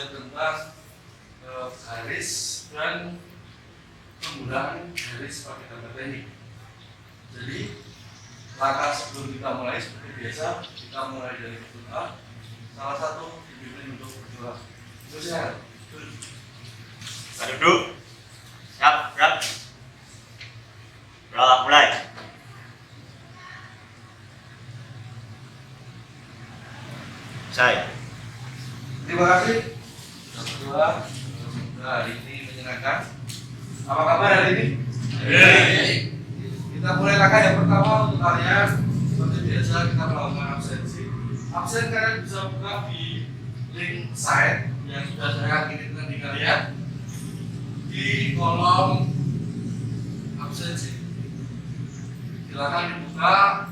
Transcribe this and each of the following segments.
belajar tentang garis dan penggunaan garis pakai gambar teknik. Jadi langkah sebelum kita mulai seperti biasa, kita mulai dari berdoa. Salah satu dipimpin untuk berdoa. Terus ya, duduk. Siap, gerak. Berdoa mulai. Saya. Terima kasih. Kita berdoa. Semoga hari ini menyenangkan. Apa kabar hari ini? Kita mulai langkah yang pertama untuk kalian. Seperti biasa kita melakukan absensi. Absen kalian bisa buka di link site yang sudah saya kirimkan di kalian di kolom absensi. Silakan dibuka.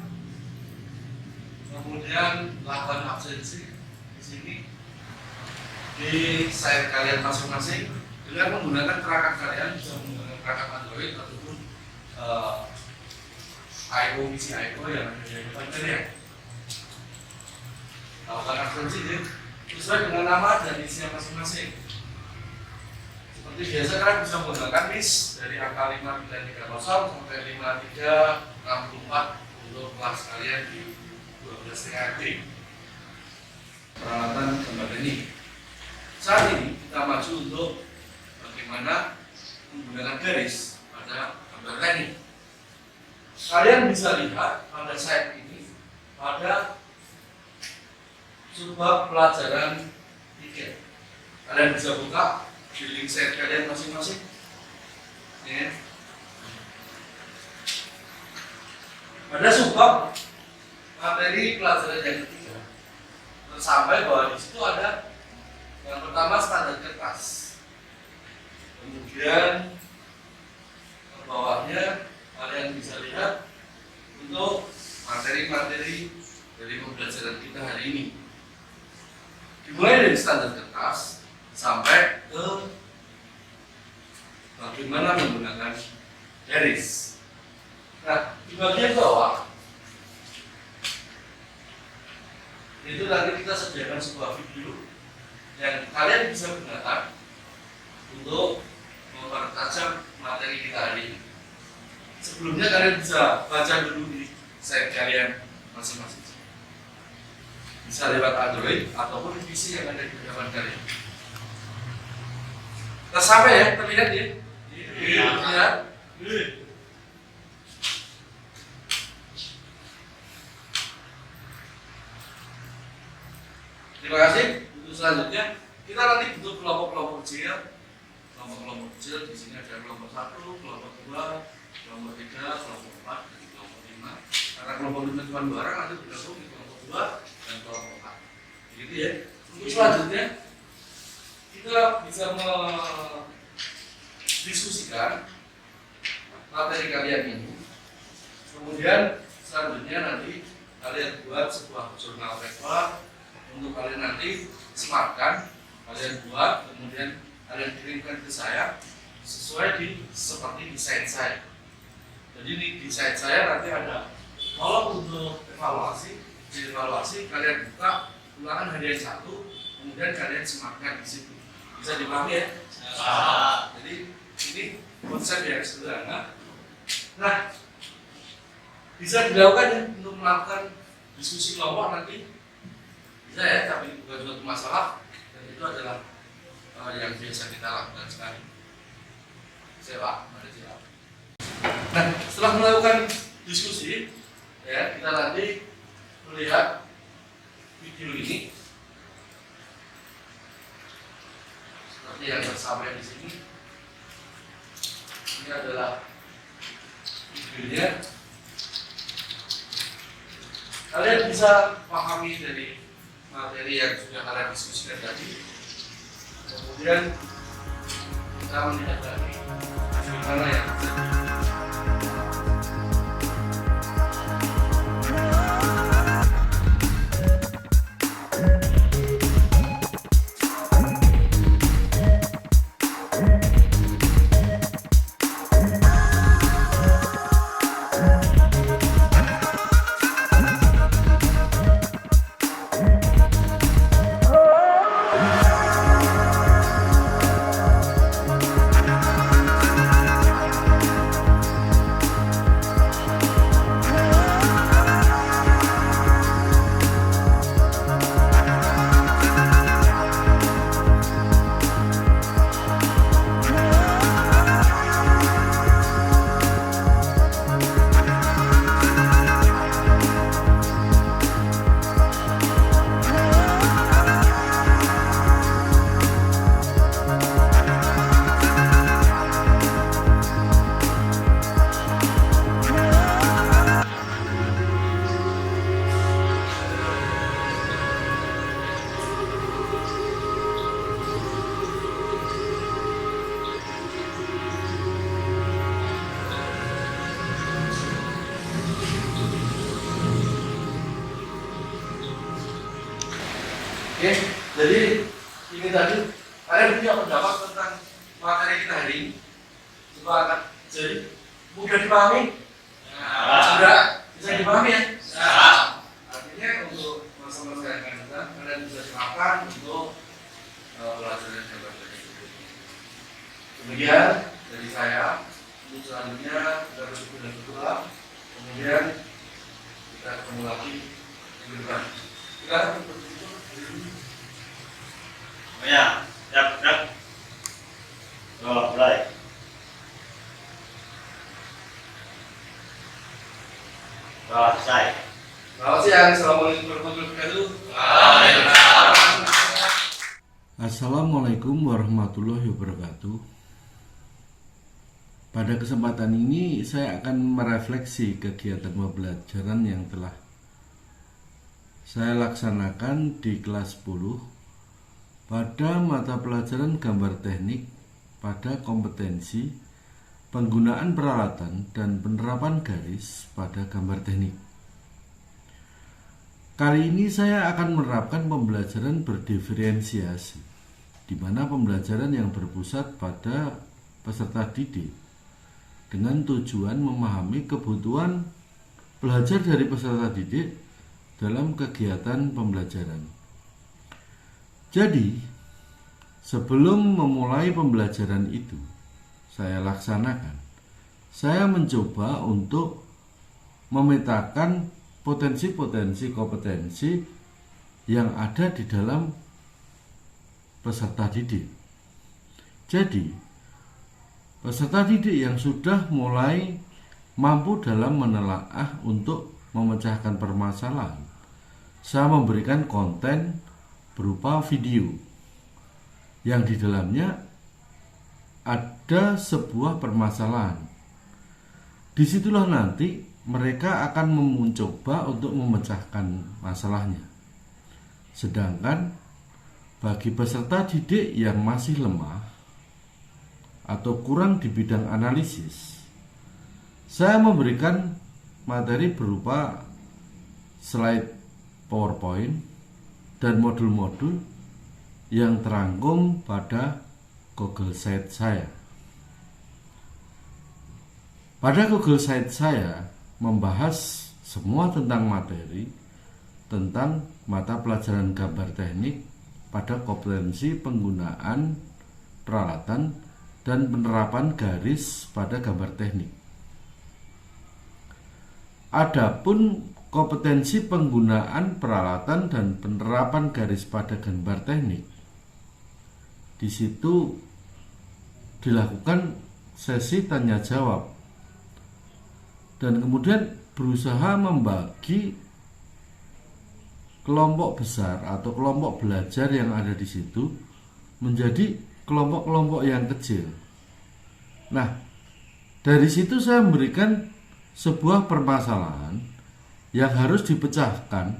Kemudian lakukan absensi di sini di site kalian masing-masing dengan menggunakan perangkat kalian, bisa menggunakan perangkat Android ataupun IO yang ada di depan kalian. Lakukan absensi sesuai dengan nama dan isinya masing-masing. Seperti biasa kalian bisa menggunakan NIS dari angka 5330 sampai 5364 untuk kelas kalian di 12,5 D. Peralatan gambar ini. Saat ini kita maju untuk bagaimana menggunakan garis pada gambar teknik. Kalian bisa lihat pada site ini pada sebuah pelajaran tiket. Kalian bisa buka di link site kalian masing-masing. Ya. Pada subbab materi pelajaran yang ketiga tersampai bahwa di situ ada yang pertama standar kertas, kemudian ke bawahnya kalian bisa lihat untuk materi-materi dari pembelajaran kita hari ini, dimulai dari standar kertas sampai ke bagaimana menggunakan garis. Nah, di bagian bawah itu nanti kita sediakan sebuah video yang kalian bisa gunakan untuk mempertajam materi kita hari ini. Sebelumnya kalian bisa baca dulu di site kalian masing-masing. Bisa lewat Android ataupun di PC yang ada di hadapan kalian. Kita sampai ya, terlihat ya? Iya. Terima kasih. Untuk selanjutnya kita nanti bentuk kelompok-kelompok kecil. Kelompok-kelompok kecil di sini ada kelompok 1, kelompok 2, kelompok 3, kelompok 4, dan kelompok 5. Karena kelompok 5 cuma 2 orang, nanti bergabung di kelompok 2 dan kelompok 4. Begitu ya. Untuk selanjutnya kita bisa mendiskusikan materi kalian ini. Kemudian selanjutnya nanti kalian buat sebuah jurnal paper untuk kalian nanti sematkan, kalian buat, kemudian kalian kirimkan ke saya sesuai seperti desain saya. Jadi di desain saya nanti ada kolom untuk evaluasi. Di evaluasi kalian buka ulangan harian 1, kemudian kalian sematkan di situ. Bisa dipahami ya? Jadi ini konsep yang sederhana. Nah, bisa dilakukan ya untuk melakukan diskusi kelompok nanti. Bisa ya, tapi bukan suatu masalah, dan itu adalah yang biasa kita lakukan sekarang. Mari siap. Nah, setelah melakukan diskusi, ya kita nanti melihat video ini seperti yang tersampaikan di sini. Ini adalah videonya. Kalian bisa pahami dari materi yang sudah kalian diskusikan tadi. Kemudian kita melihat lagi bagaimana yang terjadi. Oke, jadi ini tadi kalian punya pendapat tentang materi kita hari ini? Coba kan, jadi mudah dipahami? Sudah bisa dipahami ya? Artinya untuk masa-masa yang akan datang kalian bisa silakan untuk pelajaran gambar teknik. Kemudian dari saya untuk selanjutnya kita bersyukur dan berdoa. Kemudian kita ketemu lagi minggu depan. Silakan. Ya, siap. Mulai. Selesai. Selamat siang, assalamualaikum warahmatullahi wabarakatuh. Assalamualaikum warahmatullahi wabarakatuh. Pada kesempatan ini saya akan merefleksi kegiatan pembelajaran yang telah saya laksanakan di kelas 10 pada mata pelajaran gambar teknik pada kompetensi penggunaan peralatan dan penerapan garis pada gambar teknik. Kali ini saya akan menerapkan pembelajaran berdiferensiasi, di mana pembelajaran yang berpusat pada peserta didik dengan tujuan memahami kebutuhan belajar dari peserta didik dalam kegiatan pembelajaran. Jadi, sebelum memulai pembelajaran itu saya laksanakan, saya mencoba untuk memetakan potensi-potensi kompetensi yang ada di dalam peserta didik. Jadi, peserta didik yang sudah mulai mampu dalam menelaah untuk memecahkan permasalahan, saya memberikan konten berupa video yang di dalamnya ada sebuah permasalahan. Disitulah nanti mereka akan mencoba untuk memecahkan masalahnya. Sedangkan bagi peserta didik yang masih lemah atau kurang di bidang analisis, saya memberikan materi berupa slide PowerPoint dan modul-modul yang terangkum pada Google Sheet saya. Pada Google Sheet saya membahas semua tentang materi tentang mata pelajaran gambar teknik pada kompetensi penggunaan peralatan dan penerapan garis pada gambar teknik. Adapun kompetensi penggunaan peralatan dan penerapan garis pada gambar teknik, di situ dilakukan sesi tanya jawab dan kemudian berusaha membagi kelompok besar atau kelompok belajar yang ada di situ menjadi kelompok-kelompok yang kecil. Nah, dari situ saya memberikan sebuah permasalahan yang harus dipecahkan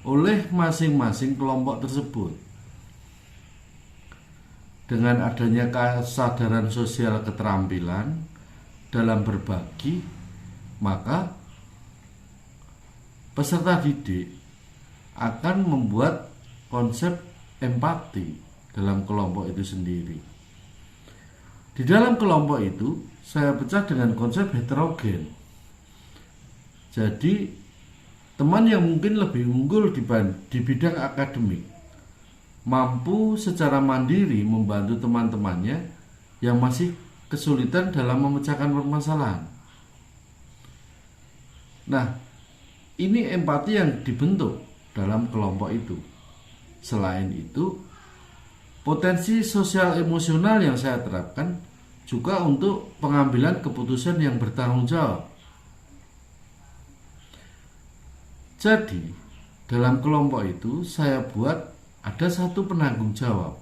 oleh masing-masing kelompok tersebut. Dengan adanya kesadaran sosial keterampilan dalam berbagi, maka peserta didik akan membuat konsep empati dalam kelompok itu sendiri. Di dalam kelompok itu saya pecah dengan konsep heterogen. Jadi teman yang mungkin lebih unggul di bidang akademik mampu secara mandiri membantu teman-temannya yang masih kesulitan dalam memecahkan permasalahan. Nah, ini empati yang dibentuk dalam kelompok itu. Selain itu, potensi sosial emosional yang saya terapkan juga untuk pengambilan keputusan yang bertanggung jawab. Jadi, dalam kelompok itu saya buat ada satu penanggung jawab.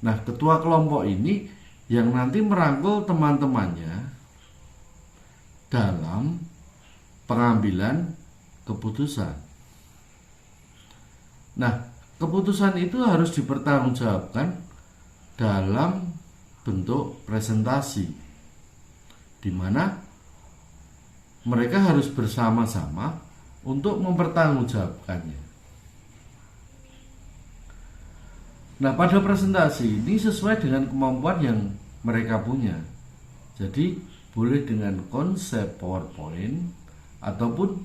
Nah, ketua kelompok ini yang nanti merangkul teman-temannya dalam pengambilan keputusan. Nah, keputusan itu harus dipertanggungjawabkan dalam bentuk presentasi, di mana mereka harus bersama-sama untuk mempertanggungjawabkannya. Nah, pada presentasi ini sesuai dengan kemampuan yang mereka punya. Jadi, boleh dengan konsep PowerPoint ataupun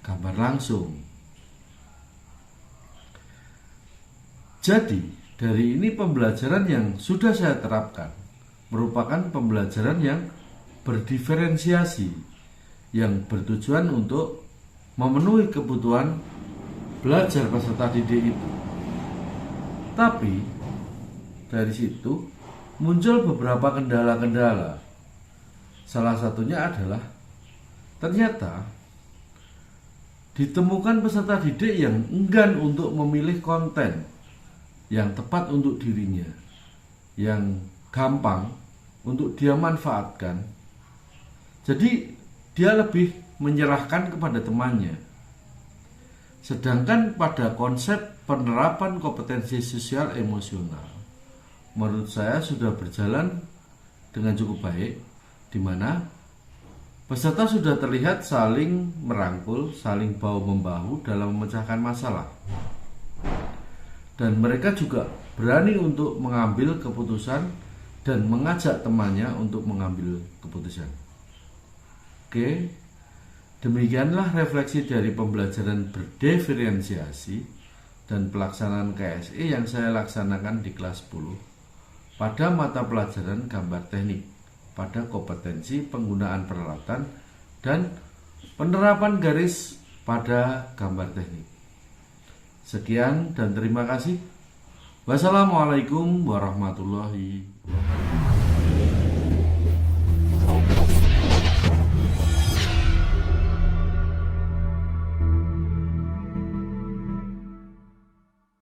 gambar langsung. Jadi, dari ini pembelajaran yang sudah saya terapkan merupakan pembelajaran yang berdiferensiasi, yang bertujuan untuk memenuhi kebutuhan belajar peserta didik itu. Tapi dari situ muncul beberapa kendala-kendala. Salah satunya adalah ternyata ditemukan peserta didik yang enggan untuk memilih konten yang tepat untuk dirinya, yang gampang untuk dia manfaatkan. Jadi dia lebih menyerahkan kepada temannya. Sedangkan pada konsep penerapan kompetensi sosial emosional, menurut saya sudah berjalan dengan cukup baik, di mana peserta sudah terlihat saling merangkul, saling bahu-membahu dalam memecahkan masalah. Dan mereka juga berani untuk mengambil keputusan dan mengajak temannya untuk mengambil keputusan. Oke, demikianlah refleksi dari pembelajaran berdiferensiasi dan pelaksanaan KSE yang saya laksanakan di kelas 10 pada mata pelajaran gambar teknik pada kompetensi penggunaan peralatan dan penerapan garis pada gambar teknik. Sekian dan terima kasih. Wassalamualaikum warahmatullahi wabarakatuh.